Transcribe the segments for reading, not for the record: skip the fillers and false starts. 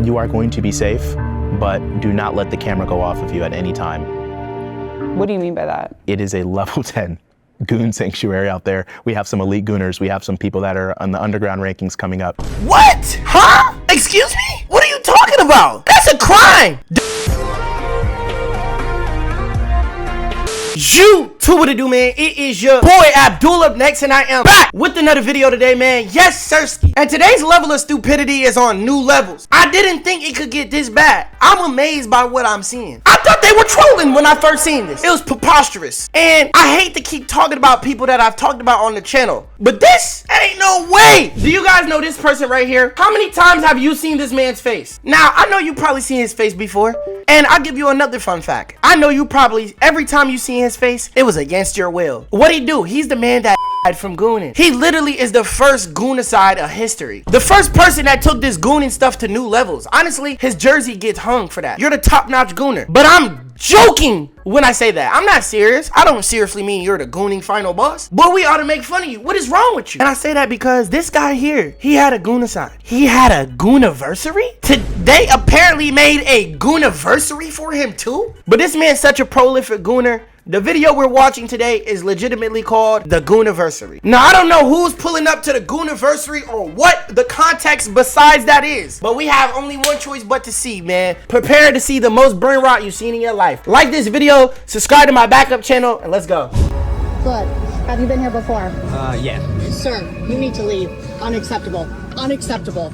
You are going to be safe, but do not let the camera go off of you at any time. What do you mean by that? It is a level 10 goon sanctuary out there. We have some elite gooners. We have some people that are on the underground rankings coming up. What? Huh? Excuse me? What are you talking about? That's a crime! YouTube, what it do, man? It is your boy Abdul up next, and I am back with another video today, man. Yes, sirski. And today's level of stupidity is on new levels. I didn't think it could get this bad. I'm amazed by what I'm seeing. I thought they were trolling when I first seen this. It was preposterous. And I hate to keep talking about people that I've talked about on the channel, but this ain't no way. Do you guys know this person right here? How many times have you seen this man's face? Now, I know you probably seen his face before, and I'll give you another fun fact. I know you probably, every time you seen his face, it was against your will. What'd he do? He's the man that died from gooning. He literally is the first Goonicide of history. The first person that took this gooning stuff to new levels. Honestly, his jersey gets hung for that. You're the top-notch gooner. But I'm joking when I say that. I'm not serious. I don't seriously mean you're the gooning final boss. But we ought to make fun of you. What is wrong with you? And I say that because this guy here, he had a Goonicide. He had a Gooniversary? They apparently made a Gooniversary for him too? But this man's such a prolific gooner. The video we're watching today is legitimately called the Gooniversary. Now, I don't know who's pulling up to the Gooniversary or what the context besides that is, but we have only one choice but to see, man. Prepare to see the most brain rot you've seen in your life. Like this video, subscribe to my backup channel, and let's go. Look, have you been here before? Yeah. Sir, you need to leave. Unacceptable. Unacceptable.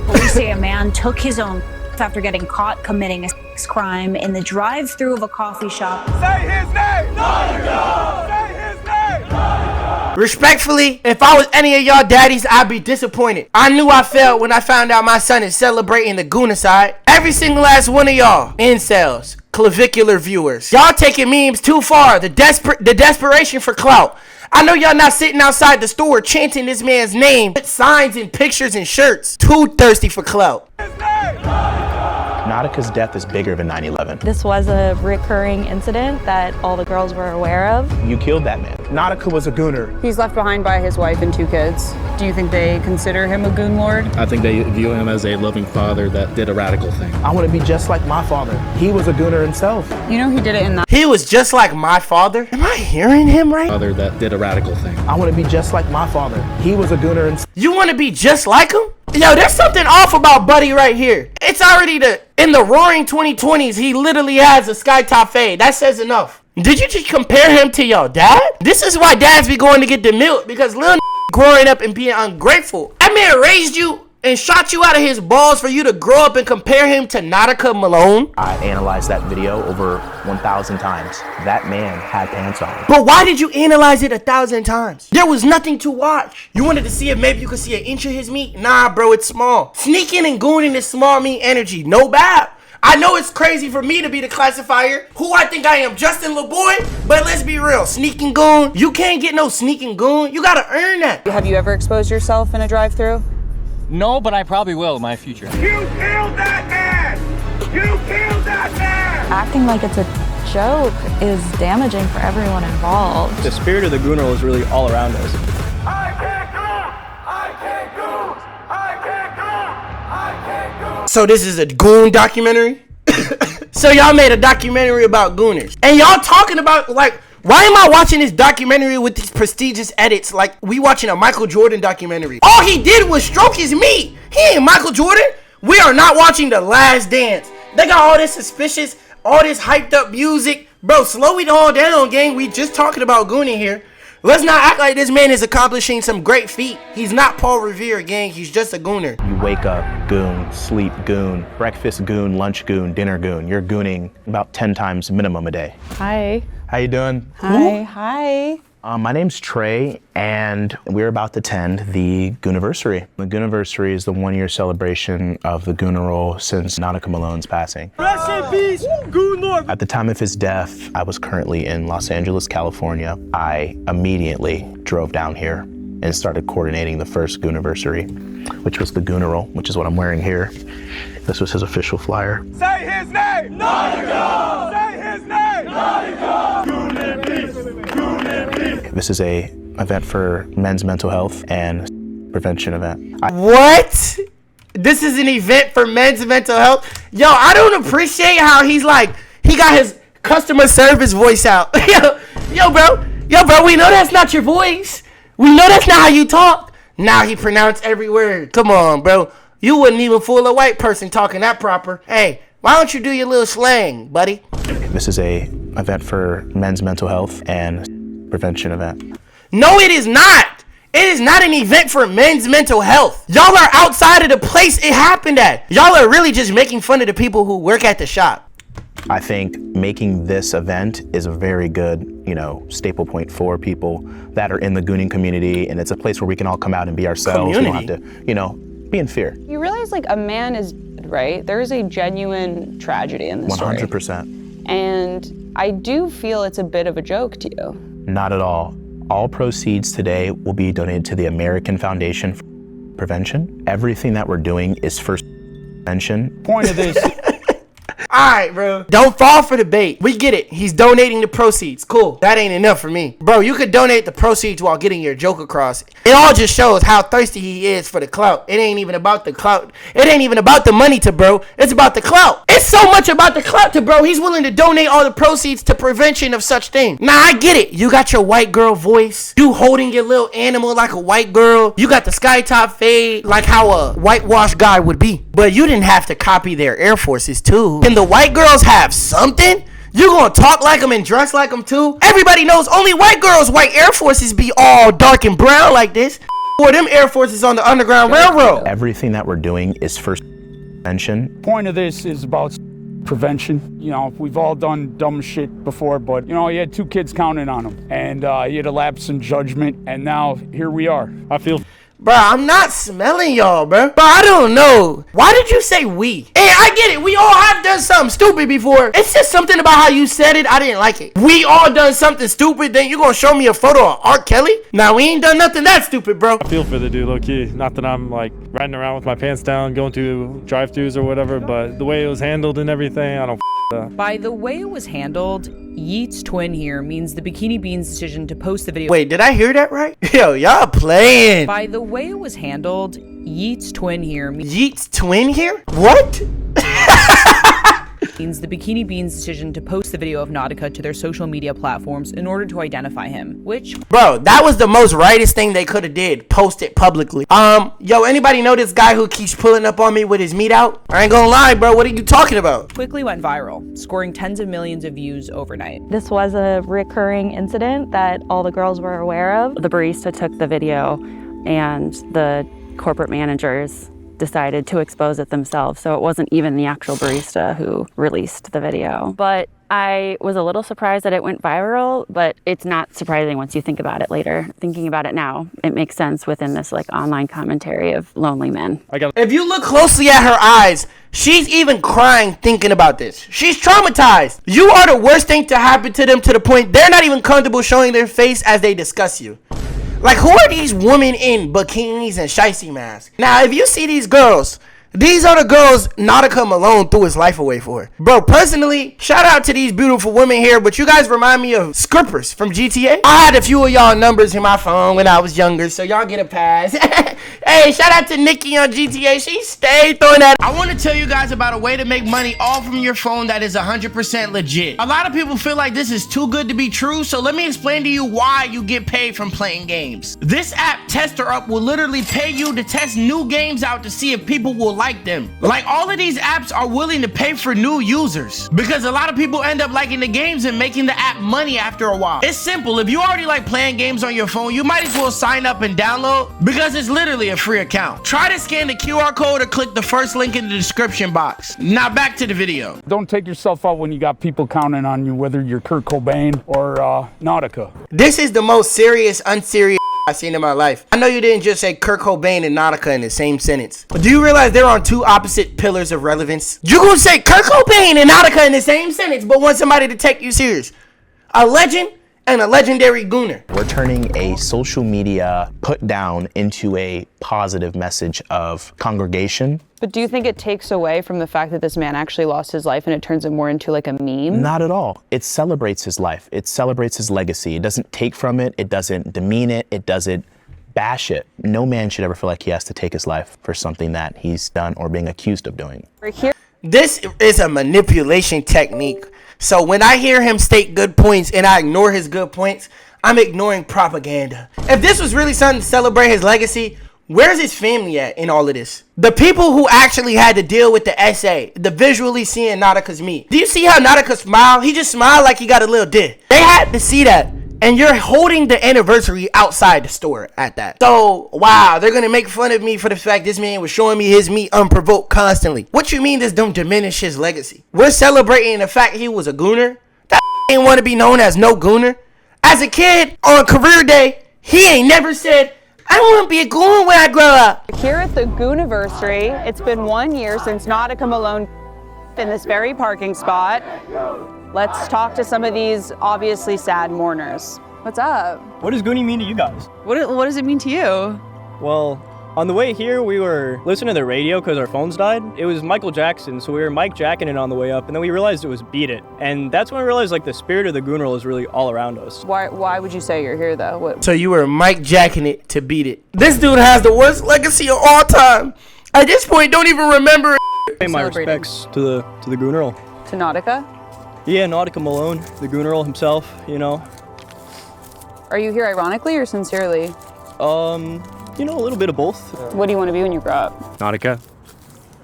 Police say a man took his own after getting caught committing a sex crime in the drive-thru of a coffee shop. Say his name! Say his name! Respectfully, if I was any of y'all daddies, I'd be disappointed. I knew I failed when I found out my son is celebrating the Goonicide. Every single last one of y'all, incels, clavicular viewers, y'all taking memes too far. The desperation for clout. I know y'all not sitting outside the store chanting this man's name with signs and pictures and shirts. Too thirsty for clout. Nautica's death is bigger than 9/11. This was a recurring incident that all the girls were aware of. You killed that man. Nautica was a gooner. He's left behind by his wife and 2 kids. Do you think they consider him a goon lord? I think they view him as a loving father that did a radical thing. I want to be just like my father. He was a gooner himself. You know he did it in the... He was just like my father? Am I hearing him right? Father that did a radical thing. I want to be just like my father. He was a gooner himself. You want to be just like him? Yo, there's something off about Buddy right here. It's already in the roaring 2020s, he literally has a skytop fade. That says enough. Did you just compare him to your dad? This is why dads be going to get the milk, because little growing up and being ungrateful. That man raised you and shot you out of his balls for you to grow up and compare him to Nautica Malone. I analyzed that video over 1,000 times. That man had pants on. But why did you analyze it 1,000 times? There was nothing to watch. You wanted to see if maybe you could see an inch of his meat? Nah, bro, it's small. Sneaking and gooning is small meat energy. No bad. I know it's crazy for me to be the classifier, who I think I am, Justin LeBoy, but let's be real, sneaking goon, you can't get no sneaking goon. You gotta earn that. Have you ever exposed yourself in a drive-thru? No, but I probably will in my future. You killed that man! You killed that man! Acting like it's a joke is damaging for everyone involved. The spirit of the gooner is really all around us. I can't go! I can't go! I can't go! I can't go! So this is a goon documentary? So y'all made a documentary about gooners. And y'all talking about, like, why am I watching this documentary with these prestigious edits like we watching a Michael Jordan documentary? All he did was stroke his meat. He ain't Michael Jordan. We are not watching The Last Dance. They got all this suspicious, all this hyped up music. Bro, slow it all down, gang. We just talking about gooning here. Let's not act like this man is accomplishing some great feat. He's not Paul Revere, gang. He's just a gooner. You wake up, goon, sleep, goon, breakfast, goon, lunch, goon, dinner, goon. You're gooning about 10 times minimum a day. Hi. How you doing? Hi. Hi. My name's Trey, and we're about to attend the Gooniversary. The Gooniversary is the 1-year celebration of the Gooner role since Nautica Malone's passing. Rest in peace, Goon Lord! At the time of his death, I was currently in Los Angeles, California. I immediately drove down here and started coordinating the first Gooniversary, which was the Gooner role, which is what I'm wearing here. This was his official flyer. Say his name! Nautica! Say his name! Nautica! Bikini Beans! Bikini Beans! This is a event for men's mental health and prevention event. What? This is an event for men's mental health. Yo, I don't appreciate how he's like, he got his customer service voice out. Yo, bro, we know that's not your voice. We know that's not how you talk. Now he pronounced every word. Come on, bro. You wouldn't even fool a white person talking that proper. Hey, why don't you do your little slang, buddy? This is a event for men's mental health and prevention event. No, it is not. It is not an event for men's mental health. Y'all are outside of the place it happened at. Y'all are really just making fun of the people who work at the shop. I think making this event is a very good, staple point for people that are in the gooning community, and it's a place where we can all come out and be ourselves. We don't have to, be in fear. You realize like a man is dead, right? There is a genuine tragedy in this story. 100%. And I do feel it's a bit of a joke to you. Not at all. All proceeds today will be donated to the American Foundation for Prevention. Everything that we're doing is for prevention. Point of this. All right, bro. Don't fall for the bait. We get it. He's donating the proceeds. Cool. That ain't enough for me. Bro, you could donate the proceeds while getting your joke across. It all just shows how thirsty he is for the clout. It ain't even about the clout. It ain't even about the money to bro. It's about the clout. It's so much about the clout to bro. He's willing to donate all the proceeds to prevention of such things. Now, I get it. You got your white girl voice. You holding your little animal like a white girl. You got the sky top fade like how a whitewashed guy would be. But you didn't have to copy their Air Forces too. Can the white girls have something? You gonna talk like them and dress like them too? Everybody knows only white girls' white Air Forces be all dark and brown like this. Or them Air Forces on the Underground Railroad. Everything that we're doing is for prevention. Point of this is about prevention. We've all done dumb shit before, but he had 2 kids counting on him, and he had a lapse in judgment, and now here we are. I feel. Bro, I'm not smelling y'all, bro. Bro, I don't know. Why did you say we? Hey, I get it. We all have done something stupid before. It's just something about how you said it. I didn't like it. We all done something stupid. Then you gonna show me a photo of R. Kelly? Nah, we ain't done nothing that stupid, bro. I feel for the dude, low key. Not that I'm like riding around with my pants down, going to drive-thrus or whatever, but the way it was handled and everything, I don't that. By the way it was handled, Yeat's twin here means the Bikini Beans' decision to post the video. Wait, did I hear that right? Yo, y'all playing. By the way it was handled, Yeat's twin here. Yeat's twin here? What? Means the Bikini Beans' decision to post the video of Nautica to their social media platforms in order to identify him, which... Bro, that was the most rightest thing they could have did. Post it publicly. Yo, anybody know this guy who keeps pulling up on me with his meat out? I ain't gonna lie, bro. What are you talking about? Quickly went viral, scoring tens of millions of views overnight. This was a recurring incident that all the girls were aware of. The barista took the video and the corporate managers decided to expose it themselves, so it wasn't even the actual barista who released the video. But I was a little surprised that it went viral, but it's not surprising once you think about it later. Thinking about it now, it makes sense within this online commentary of lonely men. If you look closely at her eyes, she's even crying thinking about this. She's traumatized. You are the worst thing to happen to them to the point they're not even comfortable showing their face as they discuss you. Like, who are these women in bikinis and shicey masks? Now, if you see these girls, these are the girls Nautica Malone threw his life away for. Bro, personally, shout out to these beautiful women here, but you guys remind me of Scrippers from GTA. I had a few of y'all numbers in my phone when I was younger, so y'all get a pass. Hey, shout out to Nikki on GTA. She stayed throwing that. I want to tell you guys about a way to make money all from your phone that is 100% legit. A lot of people feel like this is too good to be true, so let me explain to you why you get paid from playing games. This app, Tester Up, will literally pay you to test new games out to see if people will like them. Like, all of these apps are willing to pay for new users because a lot of people end up liking the games and making the app money after a while. It's simple. If you already like playing games on your phone, you might as well sign up and download because it's literally a free account. Try to scan the QR code or click the first link in the description box. Now back to the video. Don't take yourself out when you got people counting on you, whether you're Kurt Cobain or Nautica. This is the most serious, unserious I've seen in my life. I know you didn't just say Kurt Cobain and Nautica in the same sentence, but do you realize they're on two opposite pillars of relevance? You gonna say Kurt Cobain and Nautica in the same sentence, but want somebody to take you serious. A legend and a legendary gooner. We're turning a social media put down into a positive message of congregation. But do you think it takes away from the fact that this man actually lost his life and it turns it more into like a meme? Not at all. It celebrates his life. It celebrates his legacy. It doesn't take from it. It doesn't demean it. It doesn't bash it. No man should ever feel like he has to take his life for something that he's done or being accused of doing. This is a manipulation technique. So when I hear him state good points and I ignore his good points, I'm ignoring propaganda. If this was really something to celebrate his legacy, where's his family at in all of this? The people who actually had to deal with the essay, the visually seeing Nautica's meat. Do you see how Nautica smiled? He just smiled like he got a little dick. They had to see that. And you're holding the anniversary outside the store at that. So, wow, they're gonna make fun of me for the fact this man was showing me his meat unprovoked constantly. What you mean this don't diminish his legacy? We're celebrating the fact he was a gooner? That ain't want to be known as no gooner. As a kid, on career day, he ain't never said, I want to be a goon when I grow up. Here at the Gooniversary, it's been 1 year since Nautica Malone in this very parking spot. Let's talk to some of these obviously sad mourners. What's up? What does Goonie mean to you guys? What does it mean to you? Well, on the way here, we were listening to the radio because our phones died. It was Michael Jackson, so we were Mike Jacking it on the way up, and then we realized it was Beat It. And that's when we realized, like, the spirit of the Goonerl is really all around us. Why would you say you're here, though? So you were Mike Jacking it to beat it. This dude has the worst legacy of all time. At this point, don't even remember it. Pay my respects to the Goonerl. To Nautica? Yeah, Nautica Malone, the Goonerl himself, you know. Are you here ironically or sincerely? You know, a little bit of both. What do you want to be when you grow up? Nautica.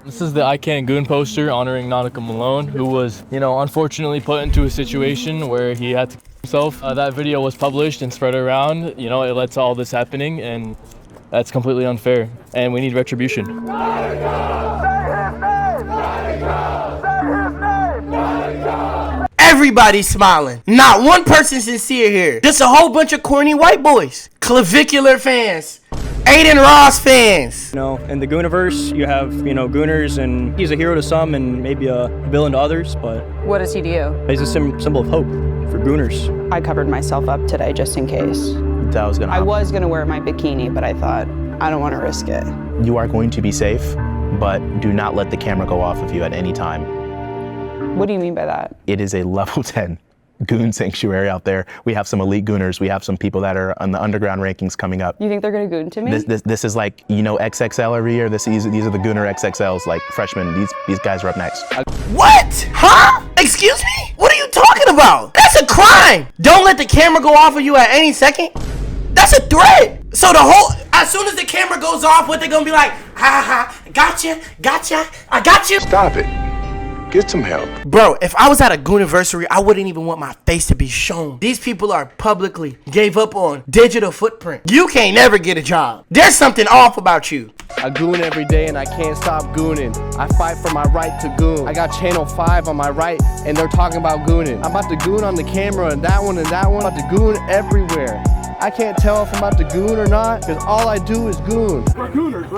This is the I Can't Goon poster honoring Nautica Malone, who was, unfortunately put into a situation where he had to kill himself. That video was published and spread around. It led to all this happening, and that's completely unfair, and we need retribution. Nautica! Say his name! Nautica! Say his name! Nautica! Everybody's smiling. Not one person sincere here. Just a whole bunch of corny white boys. Clavicular fans. Aiden Ross fans. In the Gooniverse, you have, Gooners, and he's a hero to some and maybe a villain to others, but... What does he do? He's a symbol of hope for Gooners. I covered myself up today just in case. I was gonna wear my bikini, but I thought, I don't want to risk it. You are going to be safe, but do not let the camera go off of you at any time. What do you mean by that? It is a level 10 goon sanctuary out there. We have some elite gooners. We have some people that are on the underground rankings coming up. You think they're gonna goon to me? This is like, XXL every year. These are the gooner XXLs, like freshmen. These guys are up next. What? Huh? Excuse me? What are you talking about? That's a crime. Don't let the camera go off of you at any second. That's a threat. So as soon as the camera goes off, what they gonna be like? Ha ha, gotcha, I got you. Stop it. Get some help. Bro, if I was at a Gooniversary, I wouldn't even want my face to be shown. These people are publicly gave up on digital footprint. You can't never get a job. There's something off about you. I goon every day and I can't stop gooning. I fight for my right to goon. I got channel 5 on my right and they're talking about gooning. I'm about to goon on the camera and that one and that one. I'm about to goon everywhere. I can't tell if I'm about to goon or not because all I do is goon.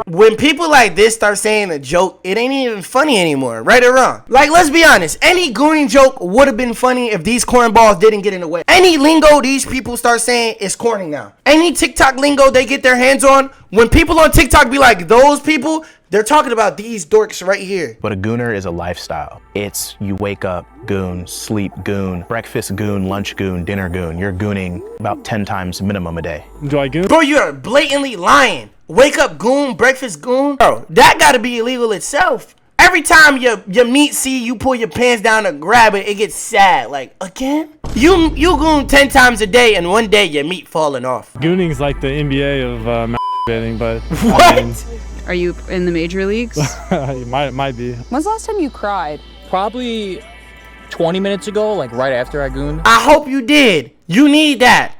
When people like this start saying a joke, it ain't even funny anymore, right or wrong? Like, let's be honest, any gooning joke would have been funny if these cornballs didn't get in the way. Any lingo these people start saying is corny now. Any TikTok lingo they get their hands on, when people on TikTok be like, those people, they're talking about these dorks right here. But a gooner is a lifestyle. It's you wake up, goon, sleep, goon, breakfast, goon, lunch, goon, dinner, goon. You're gooning about 10 times minimum a day. Do I goon? Bro, you're blatantly lying. Wake up, goon, breakfast, goon. Bro, that gotta be illegal itself. Every time your meat see you pull your pants down to grab it, it gets sad. Like, again? You goon 10 times a day and one day your meat falling off. Gooning's like the NBA of masturbating, but... What? Are you in the major leagues? It might be. When's the last time you cried? Probably 20 minutes ago, like right after I gooned. I hope you did. You need that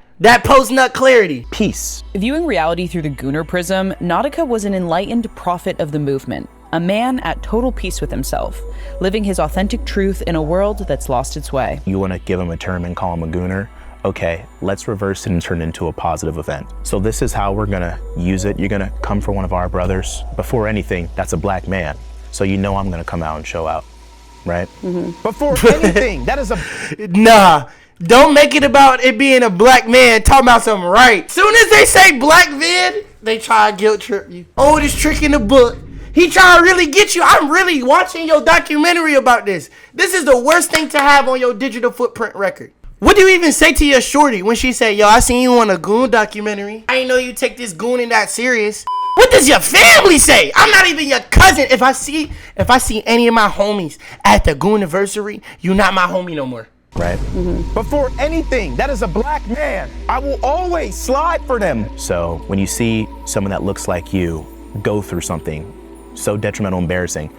post-nut clarity. Peace. Viewing reality through the Gooner prism, Nautica was an enlightened prophet of the movement, a man at total peace with himself, living his authentic truth in a world that's lost its way. You want to give him a term and call him a gooner? Okay, let's reverse it and turn it into a positive event. So this is how we're gonna use it. You're gonna come for one of our brothers. Before anything, that's a black man. So I'm gonna come out and show out, right? Mm-hmm. Before anything, that is a... Nah, don't make it about it being a black man talking about something right. Soon as they say black vid, they try to guilt trip you. Oldest trick in the book. He trying to really get you. I'm really watching your documentary about this. This is the worst thing to have on your digital footprint record. What do you even say to your shorty when she say, yo, I seen you on a Goon documentary. I didn't know you take this gooning that serious. What does your family say? I'm not even your cousin. If I see any of my homies at the Gooniversary, you not my homie no more. Right? Before anything, that is a black man. I will always slide for them. So when you see someone that looks like you go through something so detrimental, embarrassing.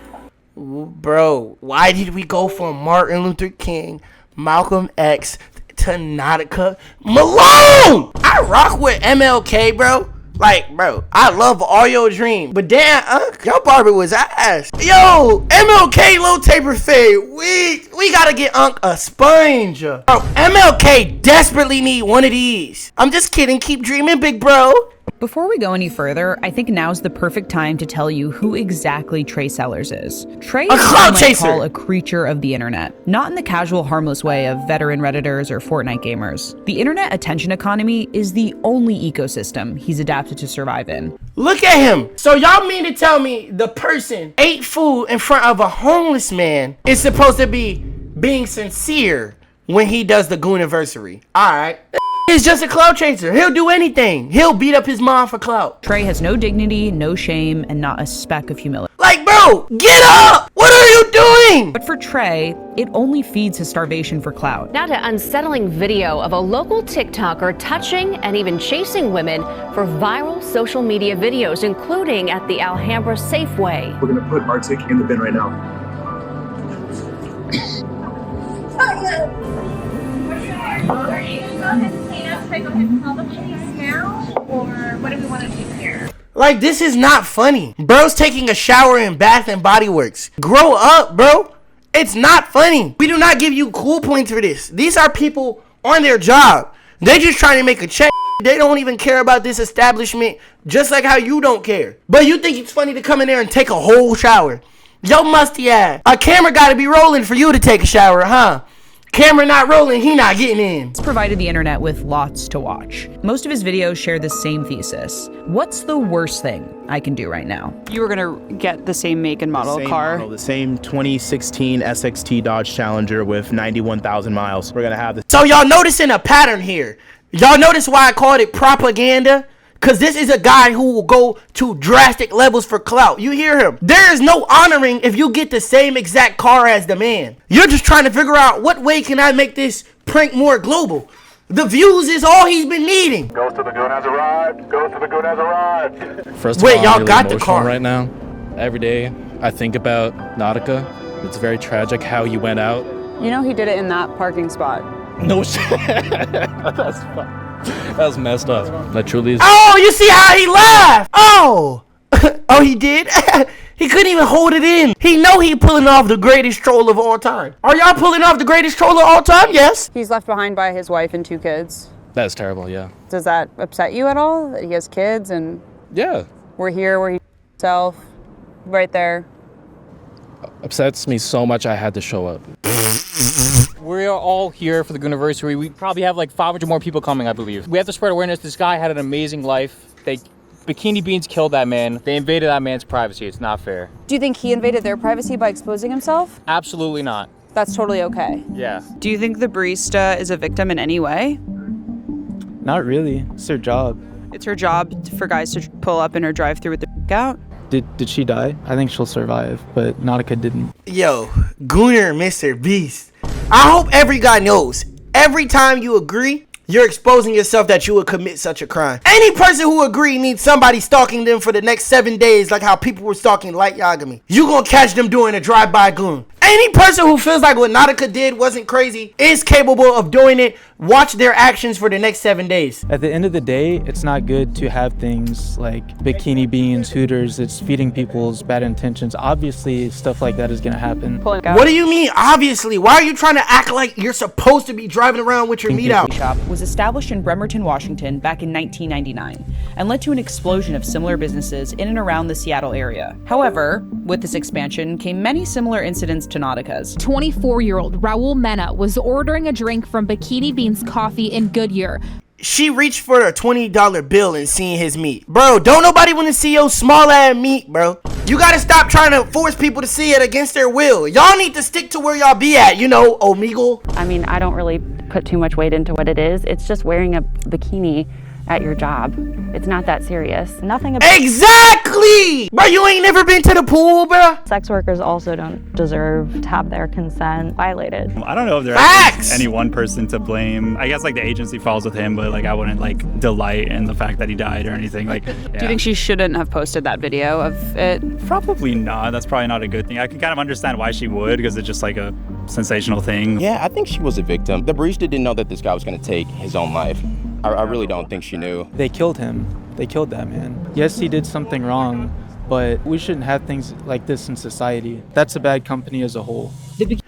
Bro, why did we go from Martin Luther King, Malcolm X, to Nautica Malone? I rock with MLK, bro. Like, bro, I love all your dreams, but damn, your barber was ass. Yo, MLK low taper fade. We gotta get a sponge. Bro, MLK desperately need one of these. I'm just kidding. Keep dreaming, big bro. Before we go any further, I think now's the perfect time to tell you who exactly Trey Sellers is. Trey is what I might call a creature of the internet, not in the casual, harmless way of veteran Redditors or Fortnite gamers. The internet attention economy is the only ecosystem he's adapted to survive in. Look at him. So y'all mean to tell me the person ate food in front of a homeless man is supposed to be being sincere when he does the Gooniversary? All right. He's just a clout chaser. He'll do anything. He'll beat up his mom for clout. Trey has no dignity, no shame, and not a speck of humility. Like, bro, get up! What are you doing? But for Trey, it only feeds his starvation for clout. Now to unsettling video of a local TikToker touching and even chasing women for viral social media videos, including at the Alhambra Safeway. We're gonna put Arctic in the bin right now. Like, this is not funny. Bro's taking a shower in Bath and Body Works. Grow up, bro. It's not funny. We do not give you cool points for this. These are people on their job. They just trying to make a check. They don't even care about this establishment, just like how you don't care. But you think it's funny to come in there and take a whole shower. Yo, musty ass. A camera gotta be rolling for you to take a shower, huh? Camera not rolling, he not getting in. It's provided the internet with lots to watch. Most of his videos share the same thesis. What's the worst thing I can do right now? You were gonna get the same make and model car. The same 2016 SXT Dodge Challenger with 91,000 miles. We're gonna have this. So y'all noticing a pattern here. Y'all notice why I called it propaganda? Cause this is a guy who will go to drastic levels for clout. You hear him. There is no honoring if you get the same exact car as the man. You're just trying to figure out what way can I make this prank more global. The views is all he's been needing. Goes to the Goon has arrived. Goes to the Goon has arrived. First of Wait, all, y'all I'm really got the emotional car right now. Every day I think about Nautica. It's very tragic how he went out. You know he did it in that parking spot. No shit. That was messed up. That truly is. Oh, you see how he laughed? Oh. Oh, he did? He couldn't even hold it in. He know he pulling off the greatest troll of all time. Are y'all pulling off the greatest troll of all time? Yes. He's left behind by his wife and 2 kids. That's terrible, yeah. Does that upset you at all? That he has kids and Yeah. we're here where he himself, right there. Upsets me so much I had to show up. We're all here for the Gooniversary. We probably have like 500 more people coming, I believe. We have to spread awareness. This guy had an amazing life. Bikini Beans killed that man. They invaded that man's privacy. It's not fair. Do you think he invaded their privacy by exposing himself? Absolutely not. That's totally okay. Yeah. Do you think the barista is a victim in any way? Not really. It's their job. It's her job for guys to pull up in her drive-thru with the out? Did she die? I think she'll survive, but Nautica didn't. Yo, Gooner, Mr. Beast. I hope every guy knows, every time you agree, you're exposing yourself that you would commit such a crime. Any person who agree needs somebody stalking them for the next 7 days, like how people were stalking Light Yagami. You gonna catch them doing a drive-by goon. Any person who feels like what Nautica did wasn't crazy is capable of doing it. Watch their actions for the next 7 days. At the end of the day, it's not good to have things like Bikini Beans, Hooters. It's feeding people's bad intentions. Obviously, stuff like that is going to happen. What do you mean, obviously? Why are you trying to act like you're supposed to be driving around with your meat out? Shop was established in Bremerton, Washington back in 1999 and led to an explosion of similar businesses in and around the Seattle area. However, with this expansion came many similar incidents to Nautica's. 24-year-old Raul Mena was ordering a drink from Bikini Beans Coffee in Goodyear. she reached for a $20 bill and seen his meat. Bro, don't nobody want to see your small ass meat, bro. You gotta stop trying to force people to see it against their will. Y'all need to stick to where y'all be at, you know, Omegle. I mean, I don't really put too much weight into what it is. It's just wearing a bikini at your job. It's not that serious. Nothing about— Exactly! Bro, you ain't never been to the pool, bro? Sex workers also don't deserve to have their consent violated. I don't know if there's any one person to blame. I guess like the agency falls with him, but like I wouldn't like delight in the fact that he died or anything. Like, yeah. Do you think she shouldn't have posted that video of it? Probably not. That's probably not a good thing. I can kind of understand why she would, because it's just like a sensational thing. Yeah, I think she was a victim. The barista didn't know that this guy was going to take his own life. I really don't think she knew. They killed him. They killed that man. Yes, he did something wrong, but we shouldn't have things like this in society. That's a bad company as a whole.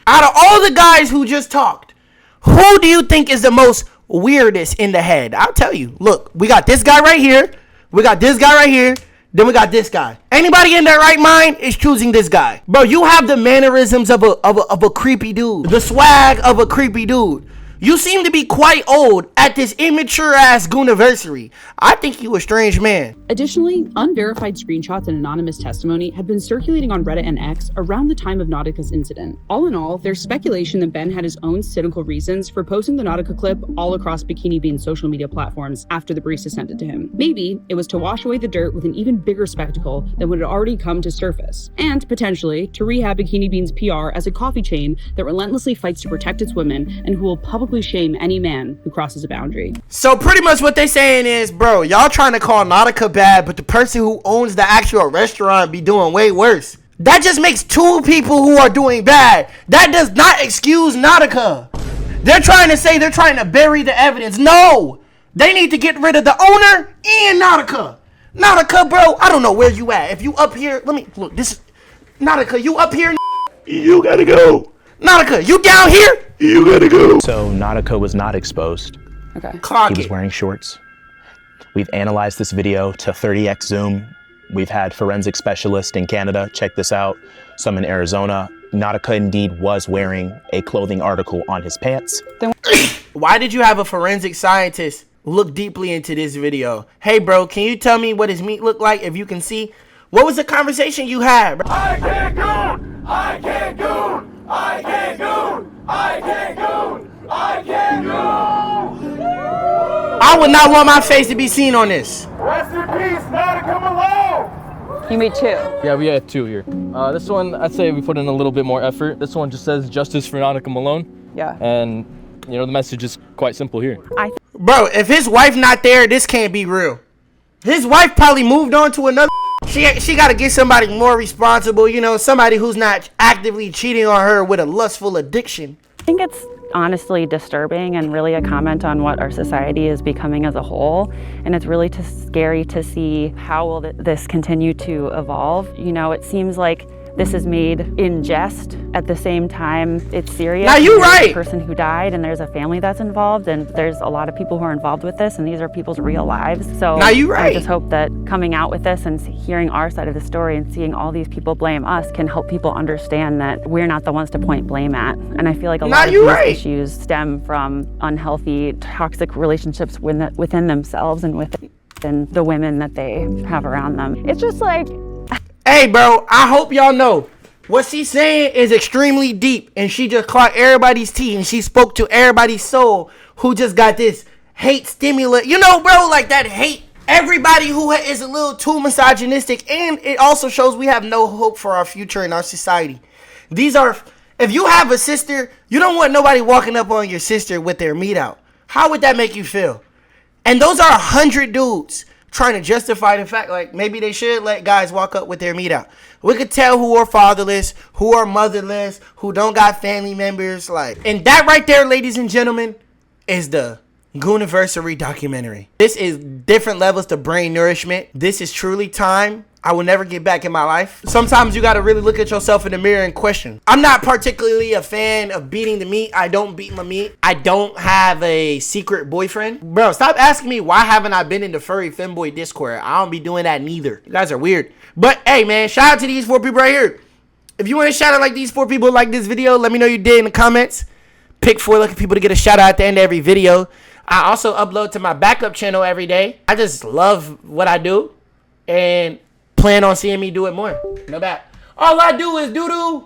Out of all the guys who just talked, who do you think is the most weirdest in the head? I'll tell you. Look, we got this guy right here. We got this guy right here. Then we got this guy. Anybody in their right mind is choosing this guy. Bro, you have the mannerisms of a creepy dude. The swag of a creepy dude. You seem to be quite old at this immature ass Gooniversary. I think you a strange man. Additionally, unverified screenshots and anonymous testimony have been circulating on Reddit and X around the time of Nautica's incident. All in all, there's speculation that Ben had his own cynical reasons for posting the Nautica clip all across Bikini Beans' social media platforms after the barista sent it to him. Maybe it was to wash away the dirt with an even bigger spectacle than what had already come to surface, and potentially to rehab Bikini Beans' PR as a coffee chain that relentlessly fights to protect its women and who will publicly shame any man who crosses a boundary. So pretty much what they saying is, bro, y'all trying to call Nautica bad, but the person who owns the actual restaurant be doing way worse. That just makes two people who are doing bad. That does not excuse Nautica. They're trying to say they're trying to bury the evidence. No, they need to get rid of the owner and Nautica. Nautica, bro, I don't know where you at. If you up here, let me look. This is Nautica. You up here? You gotta go. Nautica, you down here? You gotta go. So Nautica was not exposed. Okay. He was wearing shorts. We've analyzed this video to 30x zoom. We've had forensic specialists in Canada check this out, some in Arizona. Nautica indeed was wearing a clothing article on his pants. Why did you have a forensic scientist look deeply into this video? Hey bro, can you tell me what his meat looked like if you can see? What was the conversation you had, bro? I can't goon! I can't goon! I can't goon! I can't goon! I can't goon! I would not want my face to be seen on this. Rest in peace, Nautica Malone! You made two. Yeah, we had two here. This one, I'd say we put in a little bit more effort. This one just says justice for Nautica Malone. Yeah. And, you know, the message is quite simple here. Bro, if his wife not there, this can't be real. His wife probably moved on to another. She got to get somebody more responsible, you know, somebody who's not actively cheating on her with a lustful addiction. I think it's honestly disturbing and really a comment on what our society is becoming as a whole. And it's really scary to see how will this continue to evolve. You know, it seems like this is made in jest. At the same time, it's serious. Now you're right. There's a person who died and there's a family that's involved and there's a lot of people who are involved with this and these are people's real lives. So now you're right. I just hope that coming out with this and hearing our side of the story and seeing all these people blame us can help people understand that we're not the ones to point blame at. And I feel like a lot of these issues stem from unhealthy, toxic relationships within themselves and within the women that they have around them. It's just like, hey bro, I hope y'all know what she's saying is extremely deep and she just clocked everybody's tea and she spoke to everybody's soul who just got this hate stimulus. You know, bro, like that hate. Everybody who is a little too misogynistic, and it also shows we have no hope for our future in our society. These are, if you have a sister, you don't want nobody walking up on your sister with their meat out. How would that make you feel? And those are 100 dudes trying to justify the fact, like, maybe they should let guys walk up with their meat out. We could tell who are fatherless, who are motherless, who don't got family members, like. And that right there, ladies and gentlemen, is the Gooniversary documentary. This is different levels to brain nourishment. This is truly time I will never get back in my life. Sometimes you gotta really look at yourself in the mirror and question. I'm not particularly a fan of beating the meat. I don't beat my meat. I don't have a secret boyfriend. Bro, stop asking me why haven't I been in the furry femboy Discord. I don't be doing that neither. You guys are weird. But hey man, shout out to these 4 people right here. If you want to shout out like these 4 people like this video, let me know you did in the comments. Pick 4 lucky people to get a shout out at the end of every video. I also upload to my backup channel every day. I just love what I do and plan on seeing me do it more. No bad. All I do is doo-doo.